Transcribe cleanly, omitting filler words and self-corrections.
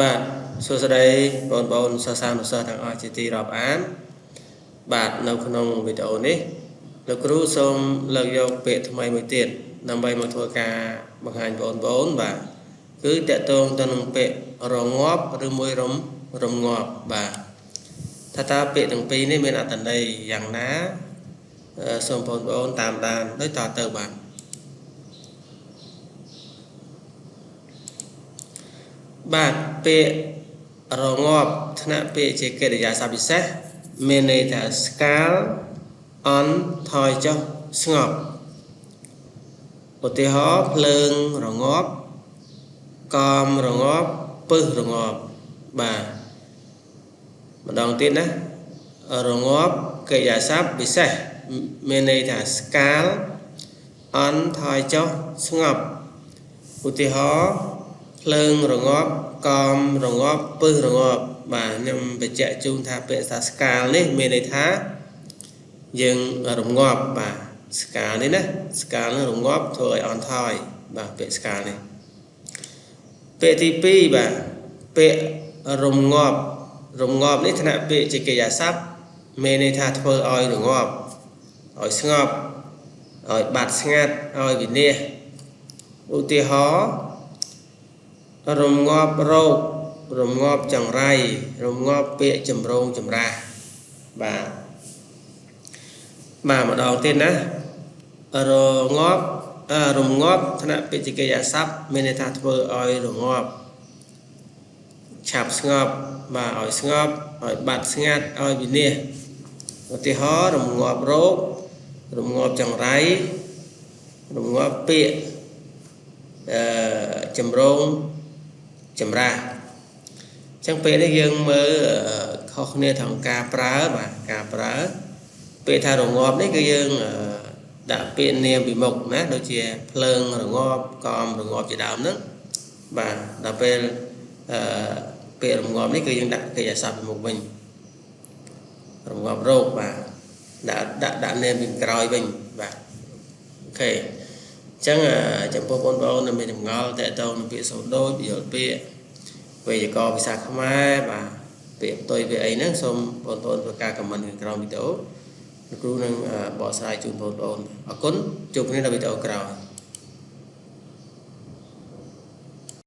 បាទសួស្តីបងប្អូនសិស្សានុសិស្សទាំងអស់ជាទីរាប់អានបាទនៅក្នុងវីដេអូនេះលោកគ្រូសូមលើកយកពាក្យថ្មីមួយទៀតដើម្បីមកធ្វើការបង្ហាញបងប្អូនបាទគឺតកតងទៅនឹងពាក្យរងាប់ឬមួយរងាប់បាទថាតើពាក្យទាំងពីរនេះមានអត្ថន័យយ៉ាងណាសូមបងប្អូនតាមដានដូចតទៅបាទបាទពាក្យរងាប់ថ្នាក់ពាក្យជាកិរិយាសព្ទពិសេសមានន័យថាស្កាលអន់ថយចុះស្ងប់ឧទាហរណ៍ភ្លើងរងាប់កំរងាប់ពឹសរងាប់បាទម្ដងទៀតណារងាប់កិរិយាសព្ទពិសេសមានន័យថាស្កាលអន់ថយចុះស្ងប់ឧទាហរណ៍ភ្លើងរងាប់កំរងាប់ពឹសរងាប់បាទខ្ញុំបញ្ជាក់ជូនថាពាក្យថាស្កាលនេះមានន័យថាយើងរងាប់បាទស្កាលនេះណាស្កាលនេះរងាប់ធ្វើឲ្យអន់ថយបាទពាក្យស្កាលនេះពាក្យទី2បាទពាក្យរងាប់នេះថ្នាក់ពាក្យជាកិរិយាសព្ទមានន័យថាធ្វើឲ្យរងាប់ឲ្យស្ងប់ឲ្យបាត់ស្ងាត់ឲ្យវិនាសឧទាហរណ៍រងាប់រោគរងាប់ចង្រៃរងាប់ពាក្យចម្រូងចម្រាសបាទម្ដងទៀតណារងាប់ថ្នាក់ពាក្យជាកិរិយាសព្ទមានន័យថាធ្វើឲ្យរងាប់ឆាប់ស្ងប់បាទឲ្យស្ងប់ឲ្យបាត់ស្ងាត់ឲ្យវិនាសឧទាហរណ៍រងាប់រោគរងាប់ចង្រៃរងាប់ពាក្យចម្រូងចម្រាសអញ្ចឹងពេលនេះយើងមើលខុសគ្នាត្រង់ការប្រើបាទការប្រើពាក្យថារងាប់នេះគឺយើងដាក់ពាក្យនាមពីមុខណាដូចជាភ្លើងរងាប់កំរងាប់ជាដើមហ្នឹងបាទដល់ពេលពាក្យរងាប់នេះគឺយើងដាក់កិរិយាសព្ទពីមុខវិញរងាប់រោគបាទដាក់នាមពីក្រោយវិញបាទអូខេអញ្ចឹងចំពោះបងប្អូនដែលមានចម្ងល់តើតើនឹងពាក្យសូដូចយល់ពាក្យវេយ្យាករណ៍ភាសាខ្មែរបាទពាក្យផ្ទុយពាក្យអីហ្នឹងសូមបងប្អូនធ្វើការខមមិនខាងក្រោមវីដេអូលោកគ្រូនឹងបកស្រាយជូនបងប្អូនអរគុណជួបគ្នានៅវីដេអូក្រោយ